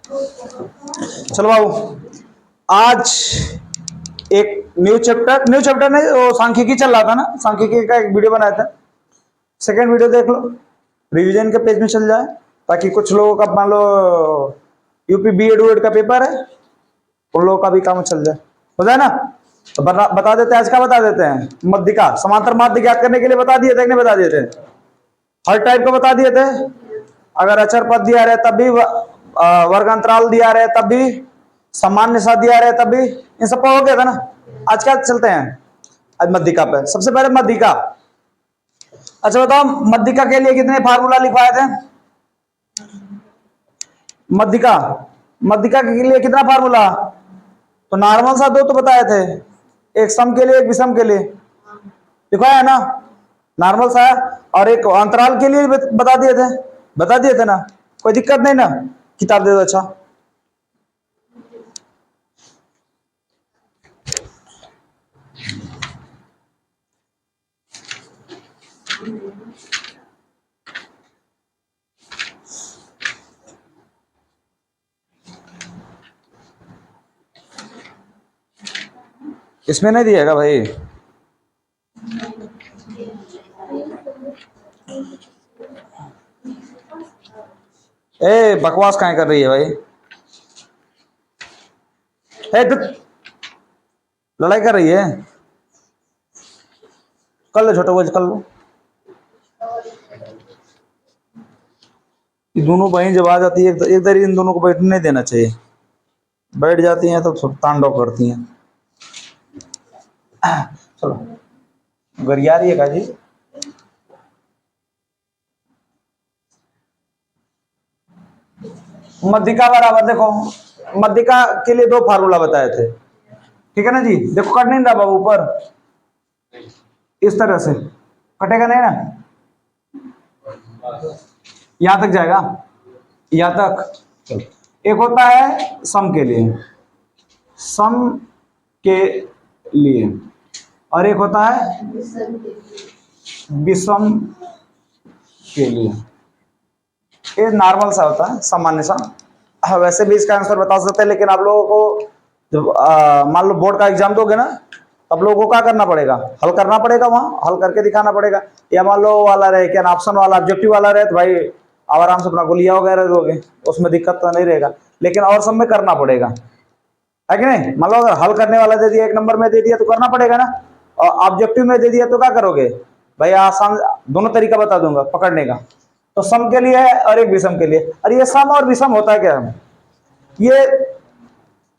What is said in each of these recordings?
चलो बाबू, आज एक न्यू चैप्टर नहीं, वो सांख्यिकी चल रहा था ना, सांख्यिकी का एक वीडियो बनाया था। सेकंड वीडियो देख लो, रिवीजन के पेज में चल जाए, ताकि कुछ लोगों का मान लो यूपी बीएड का पेपर है, उन लोगों का भी काम चल जाए, हो जाए ना। तो बता देते हैं, आज का बता देते हैं, मध्यिका समांतर माध्य ज्ञात करने के लिए बता दिए थे, नहीं बता दिए थे, हर टाइप को बता दिए थे। अगर अचर पद दिया रहे तब भी, वर्ग अंतराल दिया रहे तब भी, सामान्य सा दिया रहे तब भी, इन सब हो गया था ना। आज क्या चलते हैं, आज मध्यिका पे। सबसे पहले मध्यिका। अच्छा बताओ, मध्यिका के लिए कितने फार्मूला लिखवाए थे? मध्यिका मध्यिका के लिए कितना फार्मूला? तो नॉर्मल सा दो तो बताए थे, एक सम के लिए एक विषम के लिए लिखवाया ना, नॉर्मल सा, और एक अंतराल के लिए बता दिए थे ना। कोई दिक्कत नहीं ना, किताब दे दो। अच्छा इसमें नहीं दिएगा भाई, ए बकवास कहाँ कर रही है भाई, लड़ाई कर रही है, कर लो छोटा बोझ कर लो। ये दोनों बहन जब आ जाती है एक दर इन दोनों को बैठने नहीं देना चाहिए, बैठ जाती हैं तो तांडव करती हैं। चलो, गरिया रही है का जी? मध्यिका बराबर, देखो मध्यिका के लिए दो फार्मूला बताए थे, ठीक है ना जी। देखो कट नहीं रहा बाबू, ऊपर इस तरह से कटेगा नहीं ना, यहां तक जाएगा, यहां तक। एक होता है सम के लिए, सम के लिए, और एक होता है विषम के लिए। ये नॉर्मल सा होता है, सामान्य सा। वैसे भी इसका आंसर बता सकते हैं, लेकिन आप लोगों को जब मान लो बोर्ड का एग्जाम दोगे ना, तब लोगों को क्या करना पड़ेगा, हल करना पड़ेगा, वहां हल करके दिखाना पड़ेगा। या मान लो वाला रहे क्या, ऑप्शन वाला ऑब्जेक्टिव वाला रहे, तो भाई अब आराम से अपना गोलियां वगैरह दोगे, उसमें दिक्कत तो नहीं रहेगा। लेकिन और सब में करना पड़ेगा, है कि नहीं। मान लो अगर हल करने वाला दे दिया, एक नंबर में दे दिया तो करना पड़ेगा ना, और ऑब्जेक्टिव में दे दिया तो क्या करोगे भाई, आसान दोनों तरीका बता दूंगा पकड़ने का। तो सम के लिए है और एक विषम के लिए। और ये सम और विषम होता है क्या, ये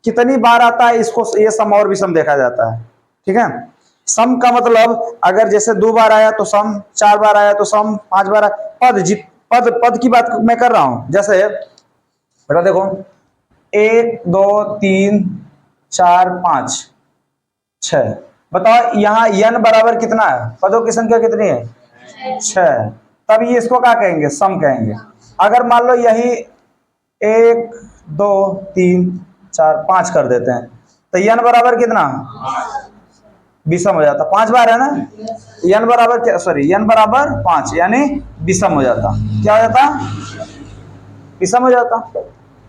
कितनी बार आता है, इसको ये सम और विषम देखा जाता है, ठीक है। सम का मतलब अगर जैसे 2 बार आया तो सम, 4 बार आया तो सम, 5 बार आया, पद की बात मैं कर रहा हूं। जैसे बेटा देखो, 1 2 3 4 5 6, बताओ यहाँ n बराबर कितना है, पदों की संख्या कितनी है, 6। तब ये इसको क्या कहेंगे, सम कहेंगे। अगर मान लो यही 1 2 3 4 5 कर देते हैं, तो n बराबर कितना, विषम हो जाता। 5 बार है ना, n बराबर क्या, सॉरी n बराबर 5, यानी विषम हो जाता। क्या हो जाता, विषम हो जाता।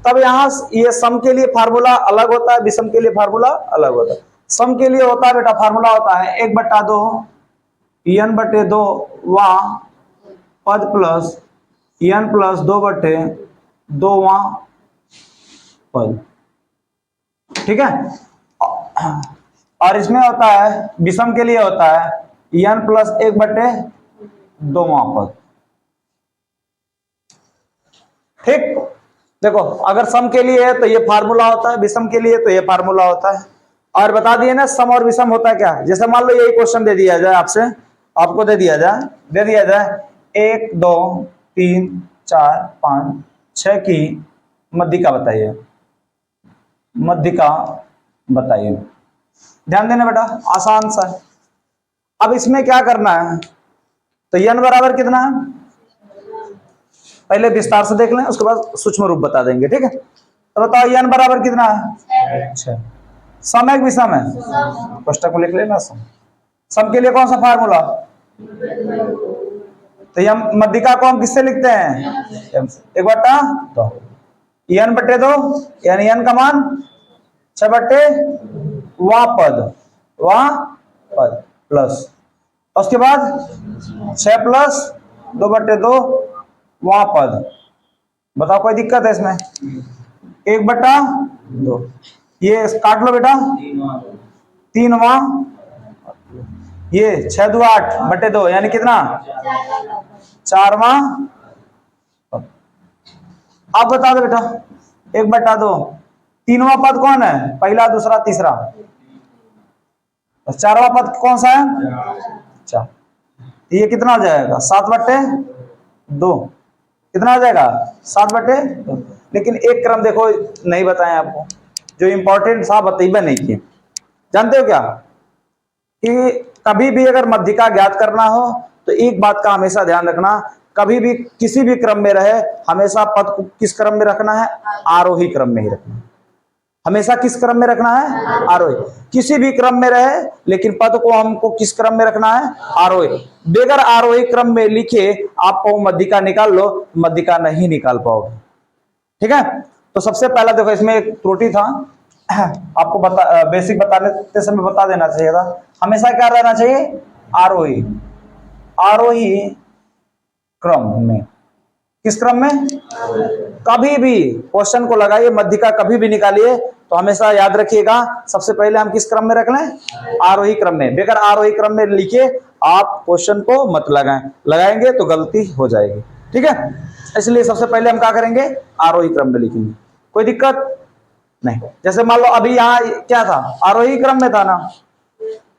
तब यहाँ ये सम के लिए फार्मूला अलग होता है, विषम के लिए फार्मूला अलग होता है। सम के लिए होता है बेटा, फार्मूला होता है 1/2 n/2 वहां पद प्लस n+2/2 वहां पद, ठीक है। और इसमें होता है, विषम के लिए होता है n+1/2 वहां पद, ठीक। देखो अगर सम के लिए है तो ये फार्मूला होता है, विषम के लिए तो ये फार्मूला होता है। और बता दिए ना सम और विषम होता है क्या। जैसे मान लो यही क्वेश्चन दे दिया जाए आपसे, आपको दे दिया जाए 1 2 3 4 5 6 की मध्यिका बताइए, मध्यिका बताइए। ध्यान देना बेटा, आसान सा है। अब इसमें क्या करना है, तो n बराबर कितना है, पहले विस्तार से देख लें, उसके बाद सूक्ष्म रूप बता देंगे, ठीक है। तो बताओ n बराबर कितना है, 6। सम है विषम है, पुस्तक में लिख लेना सम के लिए कौन सा फार्मूला, तो यह मध्यिका को हम किससे लिखते हैं, 1/2। n बटे 2 यानी n का मान 6 बटे वह पद प्लस, उसके बाद 6 प्लस 2 बटे 2 वह पद। बताओ कोई दिक्कत है इसमें? 1 बटा 2, ये काट लो बेटा, 3 वहां, ये 6 2 8 बटे 2 यानी कितना 4 वहां। अब बता दो बेटा 1 बटा 2, 3वां पद कौन है? पहला, दूसरा, तीसरा। चारवां पद कौन सा है? 4। ये कितना हो जाएगा? 7 बटे 2। कितना हो जाएगा? 7 बटे 2। लेकिन एक क्रम देखो नहीं बताएं आपको, जो इंपॉर्टेंट था बताइए नहीं किए। जानते हो क्या कि कभी भी अगर मध्यिका ज्ञात करना हो तो एक बात का हमेशा ध्यान रखना, कभी भी किसी भी क्रम में रहे हमेशा पद को किस क्रम में रखना है? आरोही क्रम में ही रखना है। हमेशा किस क्रम में रखना है? आरोही। किसी भी क्रम में रहे लेकिन पद को हमको किस क्रम में रखना है? आरोही। बगैर आरोही क्रम में लिखे आपको मध्यिका निकाल लो, मध्यिका नहीं निकाल पाओगे। ठीक है, तो सबसे पहला देखो इसमें एक त्रुटि था, आपको बेसिक बताने समय बता देना चाहिए था। हमेशा क्या रहना चाहिए? आरोही। आरोही क्रम में। किस क्रम में? कभी भी क्वेश्चन को लगाइए, मध्यिका कभी भी निकालिए तो हमेशा याद रखिएगा सबसे पहले हम किस क्रम में रख लें? आरोही क्रम में। बगैर आरोही क्रम में लिखिए आप क्वेश्चन को मत लगाएं, लगाएंगे तो गलती हो जाएगी। ठीक है, इसलिए सबसे पहले हम क्या करेंगे? आरोही क्रम में लिखेंगे। कोई दिक्कत नहीं। जैसे मान लो अभी यहाँ क्या था? आरोही क्रम में था ना,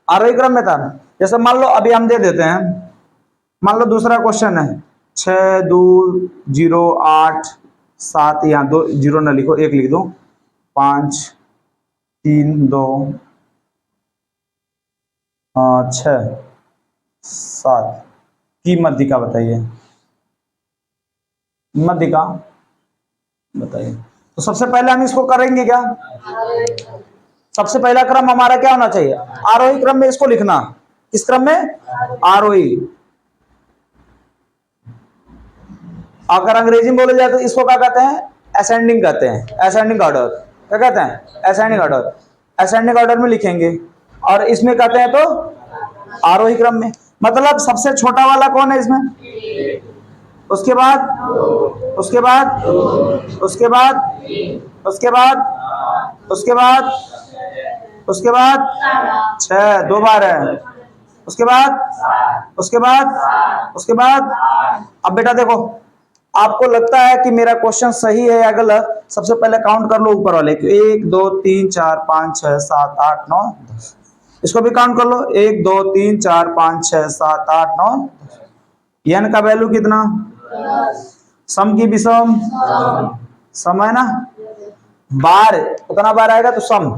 आरोही क्रम में था ना। जैसे मान लो अभी हम दे देते हैं, मान लो दूसरा क्वेश्चन है 6 2 0 8 7, यहाँ 2 0 ना लिखो, 1 लिख दो, 5 3 2 6 7 की मध्यिका बताइए। मध्यिका बताइए। तो सबसे पहले हम इसको करेंगे क्या? सबसे पहला क्रम हमारा क्या होना चाहिए? आरोही क्रम में इसको लिखना। किस क्रम में? आरोही। अगर अंग्रेजी में बोले जाए तो इसको क्या कहते हैं? असेंडिंग कहते हैं। Ascending order. क्या कहते हैं? Ascending order. असेंडिंग ऑर्डर में लिखेंगे। और इसमें कहते हैं तो आरोही क्रम में। मतलब सबसे छोटा वाला कौन है इसमें? उसके बाद उसके बाद उसके बाद उसके बाद उसके बाद उसके बाद 6 2 बार है, उसके बाद उसके बाद उसके बाद। अब बेटा देखो, आपको लगता है कि मेरा क्वेश्चन सही है या गलत, सबसे पहले काउंट कर लो ऊपर वाले 1 2 3 4 5 6 7 8 9 10। इसको भी काउंट कर लो 1 2 3 4 5 6 7 8 9 10। n का वैल्यू कितना? सम की विषम सम है ना, बार उतना बार आएगा तो सम।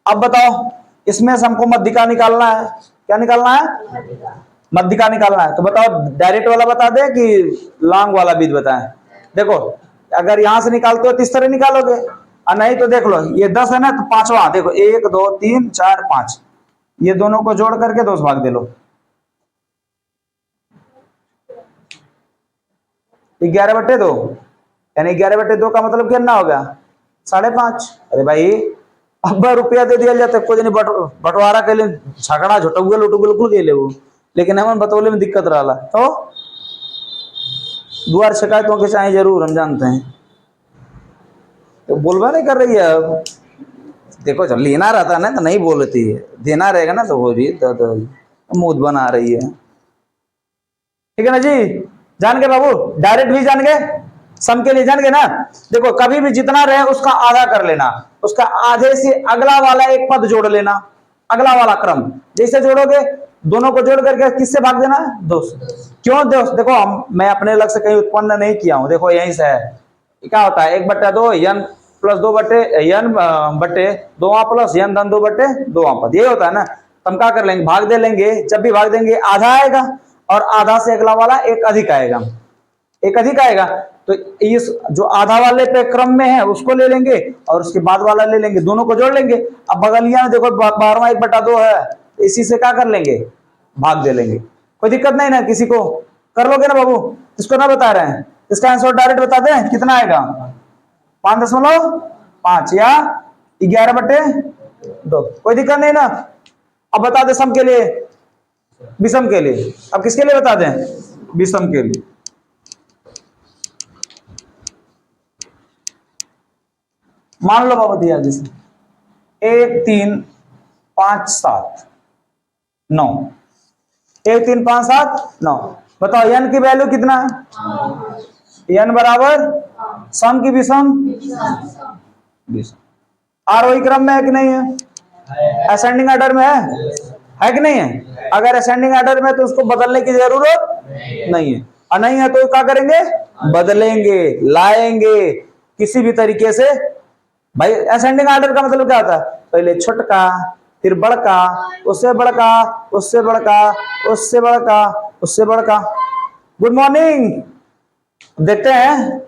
अब बताओ इसमें से हमको मध्यिका निकालना है। क्या निकालना है? मध्यिका निकालना है। तो बताओ डायरेक्ट वाला बता दे कि लॉन्ग वाला विधि बताएं? देखो अगर यहां से निकालते हो तो इस तरह निकालोगे, और नहीं तो देख लो ये 10 है ना, तो पांचवा देखो 1 2 3 4 5, ये दोनों को जोड़ करके 2 भाग दे लो, 11 बटे 2, यानी 11 बटे 2 का मतलब कितना हो गया? 5.5। अरे भाई अब रुपया दे दिया जाता है, कुछ नहीं बंटवारा के लिए झगड़ा झुटुगल उटुगल के लिए वो, लेकिन हम बतौले में दिक्कत रहा तो दुआर शिकायतों के चाहे जरूर हम जानते हैं, तो बोलवा नहीं कर रही है। अब देखो जब लेना रहता है ना तो नहीं बोलती है, देना रहेगा ना तो हो रही है, तो मूड बना रही है। ठीक है ना जी, जान गए बाबू? डायरेक्ट भी जान गए, सम के लिए जान गए ना। देखो कभी भी जितना रहे उसका आधा कर लेना, उसका आधे से अगला वाला एक पद जोड़ लेना, अगला वाला क्रम जैसे जोड़ोगे दोनों को जोड़ करके किससे भाग देना है? 2 से। क्यों दोस्त? देखो मैं अपने लग से कहीं उत्पन्न नहीं किया हूं, देखो यहीं से है। क्या होता है 1 बटा 2 n प्लस 2 बटे n बटे 2 प्लस n धन 2 बटे 2 पद, ये होता है ना। तो हम क्या कर लेंगे? भाग दे लेंगे। जब भी भाग देंगे आधा आएगा और आधा से अगला वाला एक अधिक आएगा, एक अधिक आएगा, तो इस जो आधा वाले पे क्रम में है उसको ले लेंगे और उसके बाद वाला ले लेंगे, दोनों को जोड़ लेंगे। अब बगलिया में देखो 12वां 1 बटा 2 है, इसी से क्या कर लेंगे? भाग दे लेंगे। कोई दिक्कत नहीं ना, किसी को कर लोगे ना बाबू? इसको ना बता रहे हैं, इसका आंसर डायरेक्ट बता दें कितना आएगा? 5.5 या 11/2। कोई दिक्कत नहीं ना। अब बता दे सम के लिए, विषम के लिए। अब किसके लिए बता दें? विषम के लिए। मान लो बाबा दिया जैसे 1 3 5 7 9, 1 3 5 7 9। बताओ n की वैल्यू कितना है? n बराबर सम की विषम, आरोही क्रम में है कि नहीं है? असेंडिंग ऑर्डर में है कि नहीं है? अगर असेंडिंग ऑर्डर में तो उसको बदलने की जरूरत नहीं है, और नहीं है तो क्या करेंगे? बदलेंगे, लाएंगे किसी भी तरीके से। भाई असेंडिंग ऑर्डर का मतलब क्या होता है? पहले छोटका, फिर बड़का, उससे बड़का, उससे बड़का, उससे बड़का, उससे बड़का। Good morning. देखते हैं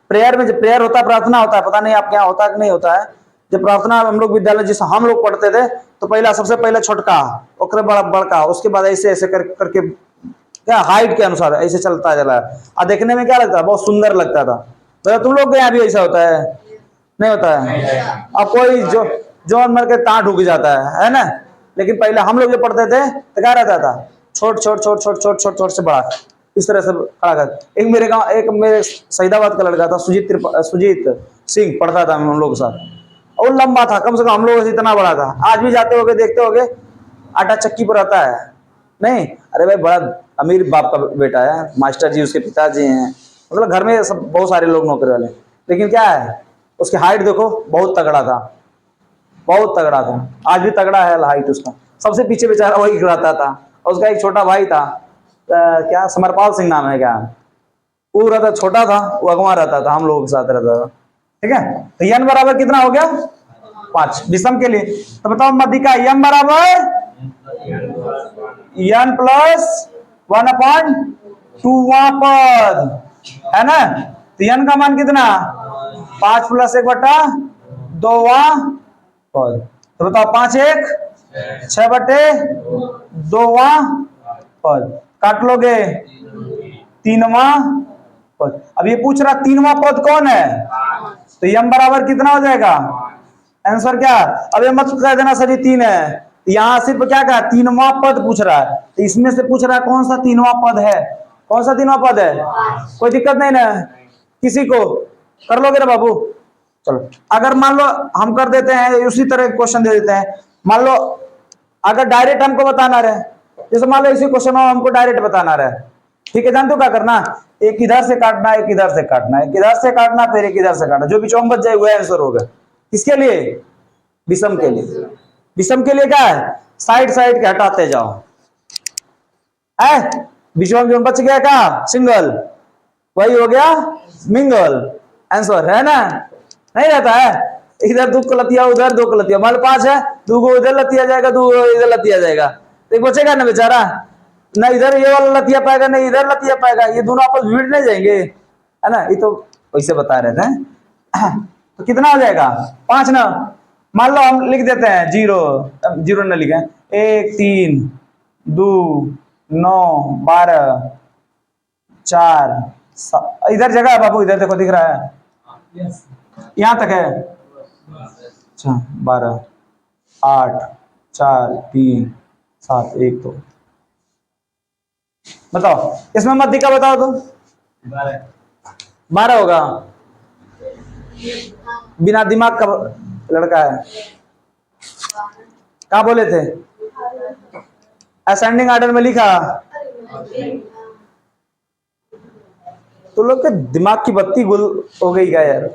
प्रेयर में, जब प्रेयर होता है, प्रार्थना होता है, पता नहीं आपके यहाँ होता है कि नहीं होता है। जब प्रार्थना हम लोग विद्यालय जिसे हम लोग पढ़ते थे तो पहला सबसे पहले छोटका, उसके बाद बड़का, उसके बाद ऐसे ऐसे करके क्या हाइट के अनुसार ऐसे चलता चला है। और देखने में क्या लगता है? बहुत सुंदर लगता था। तो तुम लोग के यहाँ भी ऐसा होता है? नहीं होता है? अब कोई जो मर के ता ढुक जाता है ना। लेकिन पहले हम लोग जो पढ़ते थे तो क्या रहता था? छोट छोट छोट छोट छोट छोट छोट से बड़ा, इस तरह से खड़ा कर। एक मेरे सईदाबाद का लड़का था, सुजीत सिंह, पढ़ता था हम लोग के साथ। और लंबा था, कम से कम हम लोग से इतना बड़ा था। आज भी जाते होगे, देखते होगे, आटा चक्की पर रहता है नहीं? अरे भाई बड़ा अमीर बाप का बेटा है, मास्टर जी उसके पिताजी हैं, मतलब घर में सब बहुत सारे लोग नौकरी वाले। लेकिन क्या है, उसकी हाइट देखो, बहुत तगड़ा था, बहुत तगड़ा था। आज भी तगड़ा है हाइट उसका। सबसे पीछे बेचारा वही रहता था। और उसका एक छोटा भाई था, क्या समरपाल सिंह नाम है क्या, वो रहता, छोटा था, वो अगवा रहता था, हम लोगों के साथ रहता था। ठीक है, तो n बराबर कितना हो गया? 5 विषम के लिए। तो बताओ मध्य का m बराबर n प्लस 1/2वां पद है ना। तो n का मान कितना? 5 + 1/2वां पद। तो बताओ 5 1 6/2वां पद। काट लोगे 3वां पद। अब ये पूछ रहा 3वां पद कौन है? तो m बराबर कितना हो जाएगा? आंसर क्या? अब ये मत कह देना सर ये 3 है। यहाँ सिर्फ क्या कहा? 3वां पद पूछ रहा है। तो इसमें से पूछ रहा है कौन सा 3वां पद है? कौन सा 3वां पद है? कोई दिक्कत नहीं ना किसी को? कर लोगे ना बाबू? चलो, अगर मान लो हम कर देते हैं, उसी तरह क्वेश्चन दे देते हैं। मान लो अगर डायरेक्ट हमको बताना रहे, जैसे मान लो इसी क्वेश्चन में हमको डायरेक्ट बताना रहे, ठीक है, जानते हो क्या करना? एक इधर से काटना, एक इधर से काटना, एक इधर से काटना, फिर एक इधर से काटना, जो बीच में बच जाए वह आंसर होगा। किसके लिए? विषम के लिए। विषम के लिए क्या है? साइड साइड के हटाते जाओ, है बीच में बच गया क्या? सिंगल, वही हो गया मिंगल। आंसर है ना? नहीं रहता है? इधर 2 को लतिया, उधर 2 को लतिया, मान 5 है, 2 को उधर लतिया जाएगा, 2 को इधर लतिया जाएगा, तो एक बचेगा ना बेचारा। ना इधर ये वाला लतिया पाएगा, ना इधर लतिया पाएगा, ये दोनों आपस में भिड़ नहीं जाएंगे, है ना। ये तो वैसे बता रहे थे। तो कितना हो जाएगा? 5 ना। मान लो हम लिख देते हैं 0 0 ना लिखे, 1 3 2 9 12 4 इधर जगह है बाबू, इधर देखो दिख रहा है, यहां तक है। अच्छा 12 8 4 3 7 1 2। बताओ इसमें मध्य का बताओ तो 12 होगा। बिना दिमाग का लड़का है। कहा बोले थे? असेंडिंग ऑर्डर में लिखा। तो लोग के दिमाग की बत्ती गुल हो गई क्या यार?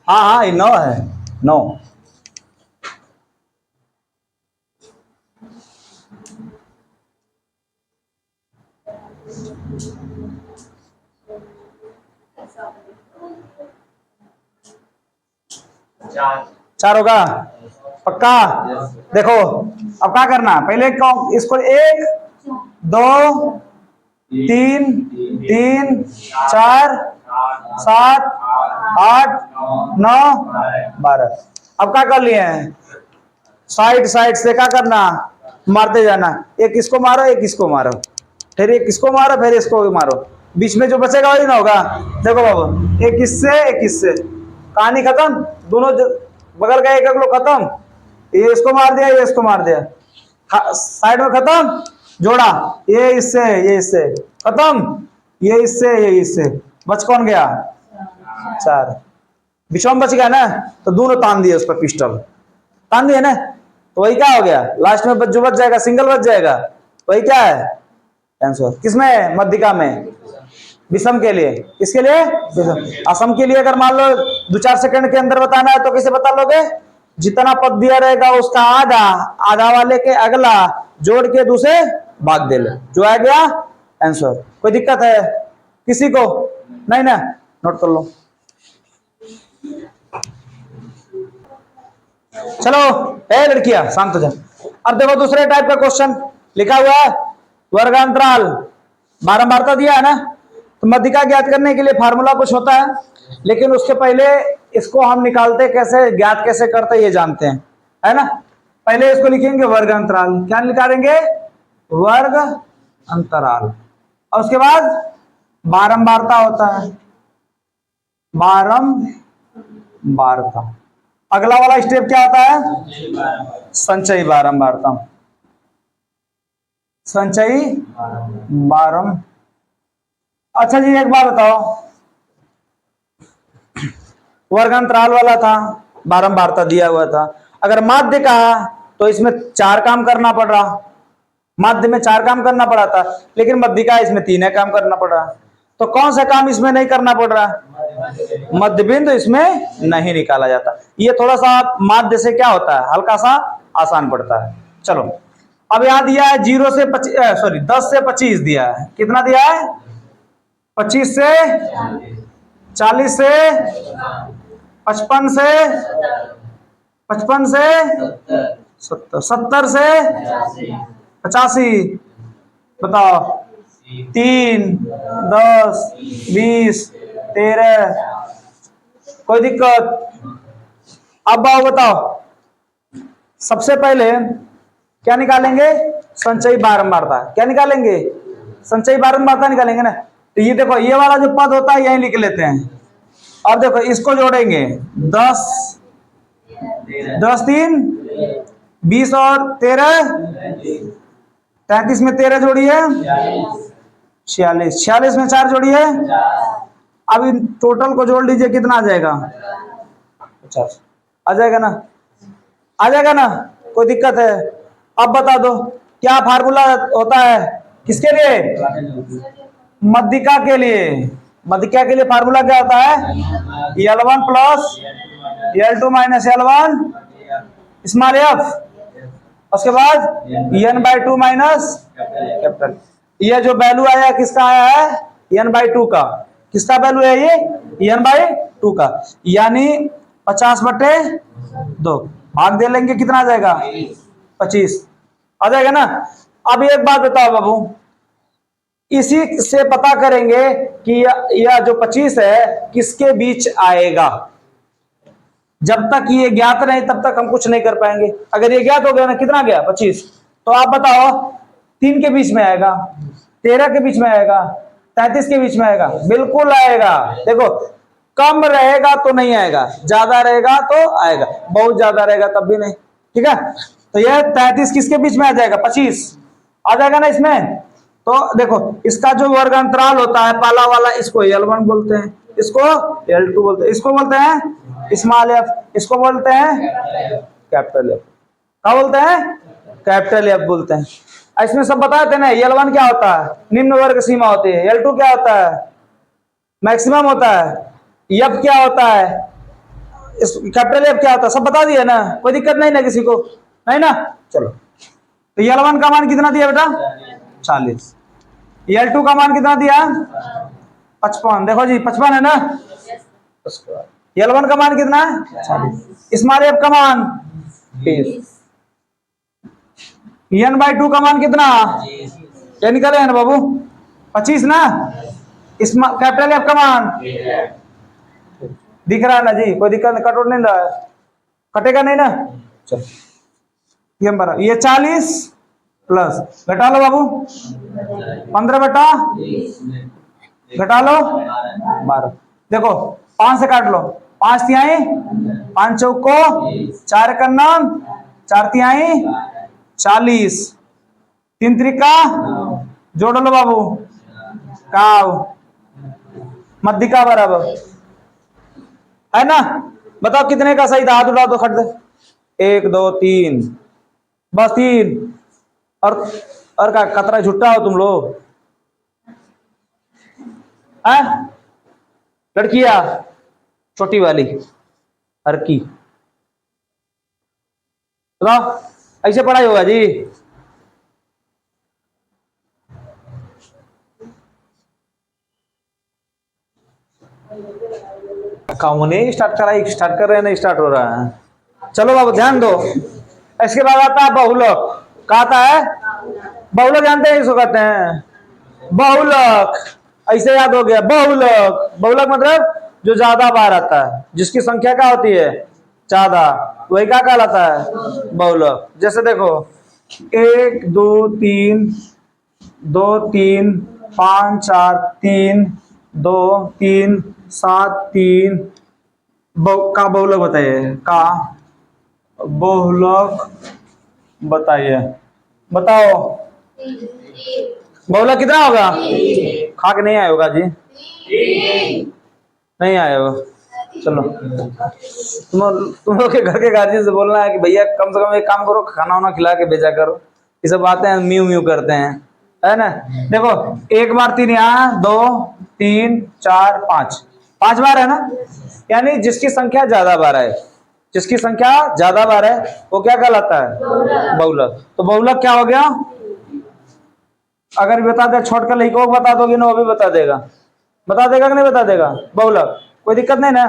हाँ हाँ ये 9 है, 9। चार होगा पक्का? देखो अब क्या करना, पहले इसको 1 2 3 3 4 7 8 9 12। अब क्या कर लिए हैं? साइड साइड से क्या करना? मारते जाना, एक इसको मारो एक इसको मारो, फिर एक इसको मारो फिर इसको मारो, बीच में जो बचेगा वही ना होगा। देखो बाबू, एक इससे कहानी खत्म, दोनों बगल का एक एक लोग खत्म, ये इसको मार दिया ये इसको मार दिया, साइड में खत्म, जोड़ा, ये इससे खत्म, ये इससे, बच कौन गया? 4। बिछोम बच गया ना, तो दोनों तान दिए उस पर, पिस्टल तान दिए ना, तो वही क्या हो गया, लास्ट में जो बच जाएगा सिंगल बच जाएगा, वही क्या है आंसर। किसमें? मध्यिका में, विषम के लिए। किसके लिए? विषम। असम के लिए अगर मान लो 2-4 सेकंड के अंदर बताना है तो कैसे बता लोगे? जितना पद दिया रहेगा उसका आधा, आधा वाले के अगला जोड़ के दूसरे भाग दे लो, जो आ गया आंसर। कोई दिक्कत है किसी को? नहीं ना, नोट कर लो। चलो ए लड़कियां शांत हो जाओ। अब देखो दूसरे टाइप का क्वेश्चन लिखा हुआ है, वर्गांतराल बारंबारता दिया है ना, तो मध्यिका ज्ञात करने के लिए फार्मूला कुछ होता है, लेकिन उसके पहले इसको हम निकालते कैसे, ज्ञात कैसे करते ये जानते हैं, है ना। पहले इसको लिखेंगे वर्गांतराल, क्या निकालेंगे? वर्ग अंतराल, और उसके बाद बारंबारता होता है, बारंबारता। अगला वाला स्टेप क्या होता है? संचयी बारंबारता, संचयी बारम। अच्छा जी एक बात बताओ, वर्गांतराल वाला था, बारंबारता दिया हुआ था, अगर माध्य कहा तो इसमें 4 काम करना पड़ रहा, माध्य में 4 काम करना पड़ा था, लेकिन मध्यिका इसमें 3 काम करना पड़ रहा। तो कौन सा काम इसमें नहीं करना पड़ रहा? मध्य बिंदु इसमें नहीं निकाला जाता। ये थोड़ा सा माध्य से क्या होता है, हल्का सा आसान पड़ता है। चलो अब यहां दिया है 10 से 25 दिया है, कितना दिया है? 25 से 40 से 55 से 70 70 से 85। बताओ 3 10 20 13, कोई दिक्कत? अब आओ बताओ, सबसे पहले क्या निकालेंगे? संचयी बारंबारता। क्या निकालेंगे? संचयी बारंबारता निकालेंगे ना। तो ये देखो, ये वाला जो पद होता है यही लिख लेते हैं। अब देखो इसको जोड़ेंगे, 10 10 3 20 और 13 33 में 13 जोड़िए 46, 46 में 4 जोड़िए, अब इन टोटल को जोड़ लीजिए, कितना आ जाएगा? 50 आ जाएगा ना, आ जाएगा ना, कोई दिक्कत है? अब बता दो क्या फार्मूला होता है, किसके लिए? मध्यिका के लिए। मध्यिका के लिए फार्मूला क्या होता है? L1 plus L2 minus L1 small f, उसके बाद n/2 माइनस कैपिटल। ये जो वैल्यू आया किसका आया है? n/2 का। किसका वैल्यू है ये? n/2 का, यानी 50/2 भाग दे लेंगे, कितना आ जाएगा? 25 आ जाएगा ना। अब एक बात बताओ बाबू, इसी से पता करेंगे कि यह जो 25 है किसके बीच आएगा। जब तक ये ज्ञात नहीं तब तक हम कुछ नहीं कर पाएंगे। अगर ये ज्ञात हो गया ना, कितना गया? 25, तो आप बताओ 3 के बीच में आएगा, 13 के बीच में आएगा, 33 के बीच में आएगा? बिल्कुल आएगा। देखो कम रहेगा तो नहीं आएगा, ज्यादा रहेगा तो आएगा, बहुत ज्यादा रहेगा तब भी नहीं। ठीक है, तो यह 33 किसके बीच में आ जाएगा? 25 आ जाएगा ना इसमें। तो देखो इसका जो वर्ग अंतराल होता है पहला वाला, इसको L1 बोलते हैं, इसको L2 बोलते हैं, इसको बोलते हैं स्मॉल f, इसको बोलते हैं कैपिटल F। क्या बोलते हैं? कैपिटल F बोलते हैं। इसमें सब बताते हैं ना, L1 क्या होता है? निम्न वर्ग सीमा होती है। L2 क्या होता है? मैक्सिमम होता है। F क्या होता है? कैपिटल F क्या होता है? सब बता दिए ना, कोई दिक्कत नहीं ना किसी को? नहीं ना। चलो तो L1 का मान कितना दिया बेटा? 40। L2 का मान कितना दिया? 55। देखो जी 55 है ना। L1 का मान कितना है? 40। स्मॉल f का मान 20। n/2 का मान कितना? क्या निकाले हैं बाबू? 25 ना। कैपिटल F का मान दिख रहा है ना जी? कोई दिक्कत नहीं, कटोट नहीं रहा है, कटेगा नहीं ना। चलो ये 40 प्लस घटा लो बाबू 15 बटा घटा लो 12। देखो 5 से काट लो, 5 तिहाई 5 चौको 4 का नाम 4 तिहाई 40 3 त्रिका जोड़ लो बाबू काव मध्य का बराबर है ना। बताओ कितने का सही था, हाथ उठाओ तो खट दे। 1 2 3 बस 3 और का कतरा झुट्टा हो तुम लोग है। लड़कियां छोटी वाली हर की बताओ ऐसे पढ़ाई होगा जी। नहीं स्टार्ट करा, स्टार्ट कर रहे हैं, नहीं स्टार्ट हो रहा है। चलो बाबू ध्यान दो। इसके बाद आता है बहुलक। कहा आता है बहुलक, जानते हैं इसको कहते हैं बहुलक। ऐसे याद हो गया बहुलक। बहुलक मतलब जो ज्यादा बार आता है, जिसकी संख्या क्या होती है ज्यादा, वही क्या कहलाता है बहुलक। जैसे देखो 1 2 3 2 3 5 4 3 2 3 7 3 का बहुलक बताइए, का बहुलक बताइए। बताओ बहुलक कितना होगा? खा के नहीं आया होगा जी, नहीं आया होगा। चलो तुम लोग के घर के गार्जियन से बोलना है कि भैया कम से कम एक काम करो, खाना वाना खिला के भेजा करो। ये सब बातें म्यू म्यू करते हैं, है ना। देखो 1 बार 3 यहाँ 2 3 4 5 बार है ना। यानी जिसकी संख्या ज्यादा बार है, जिसकी संख्या ज्यादा बार है वो क्या कहलाता है बहुलक। तो बहुलक क्या हो गया? अगर बता दे छोड़ कर लड़कों को बता दोगे ना, वो भी बता देगा कि नहीं बता देगा बहुलक, कोई दिक्कत नहीं ना।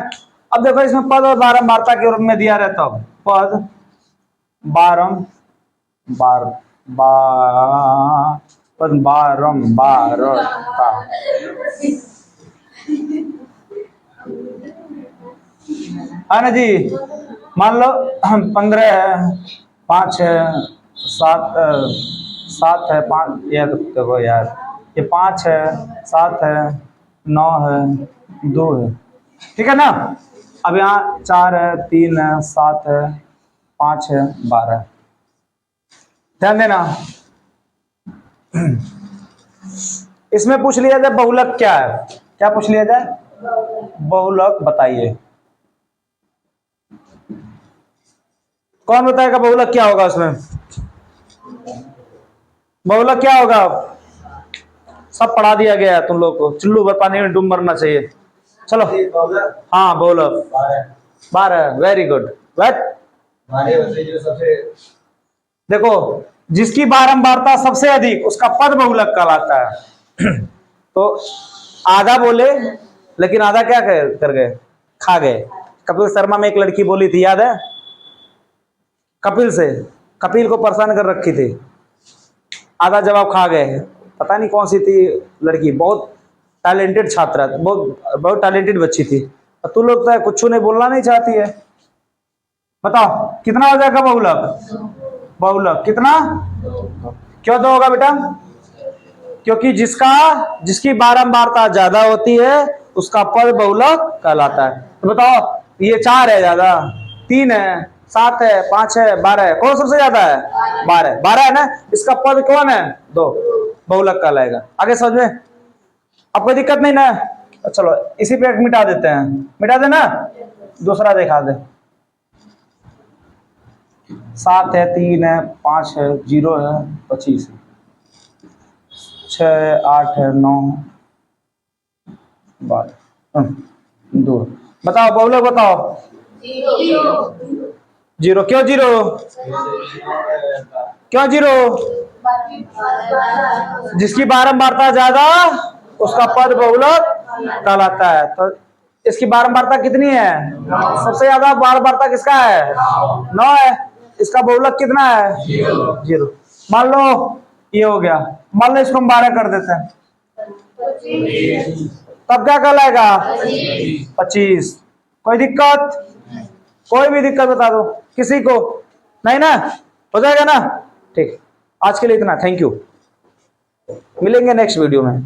अब देखो इसमें पद और बारंबारता के रूप में दिया रहता हो, पद बारंबारता है ना जी। मान लो हम 15 है 5 है 7 है 5, ये देखो यार ये 5 है 7 है 9 है 2 है, ठीक है ना। अब यहाँ 4 है 3 है 7 है 5 है 12 है। ध्यान देना इसमें पूछ लिया जाए बहुलक क्या है, क्या पूछ लिया जाए बहुलक बताइए। कौन बताएगा बहुलक क्या होगा? उसमें बहुलक क्या होगा? सब पढ़ा दिया गया है तुम लोग को, चुल्लू भर पानी में डूब मरना चाहिए। चलो हाँ बहुलक 12, वेरी गुड। देखो जिसकी बारंबारता सबसे अधिक उसका पद बहुलक कहलाता है। तो आधा बोले लेकिन आधा क्या कर गए, खा गए। कपिल शर्मा में एक लड़की बोली थी, याद है? कपिल को परेशान कर रखी थी, आधा जवाब खा गए। पता नहीं कौन सी थी लड़की, बहुत टैलेंटेड छात्रा, बहुत टैलेंटेड बच्ची थी। तू लोग तो कुछ नहीं बोलना नहीं चाहती है। बताओ कितना हो जाएगा बहुलक? बहुलक कितना? क्यों 2 होगा बेटा? क्योंकि जिसकी बारंबारता ज्यादा होती है उसका पद बहुलक कहलाता है। तो बताओ ये 4 है ज्यादा, 3 है 7 है 5 है 12 है, कौन सबसे ज्यादा है? 12 है ना। इसका पद कौन है? 2, बहुलक कहलाएगा। आगे समझ में? अब कोई दिक्कत नहीं ना। चलो इसी पे मिटा देते हैं, मिटा देना, दूसरा दिखा दे। 7 है 3 है 5 है 0 है 25 है 6 8 है 9 12 2। बताओ बहुलक बताओ। 0 क्यों 0? क्यों 0? जिसकी बारंबारता ज्यादा उसका पद बहुलक कहलाता है। तो इसकी बारंबारता कितनी है? सबसे ज्यादा बारंबारता किसका है? 9 है। इसका बहुलक कितना है? 0। मान लो ये हो गया, मान लो इसको हम 12 कर देते हैं, तब क्या कहलाएगा? 25। कोई दिक्कत? कोई भी दिक्कत बता दो किसी को, नहीं ना? हो जाएगा ना? ठीक। आज के लिए इतना, थैंक यू, मिलेंगे नेक्स्ट वीडियो में।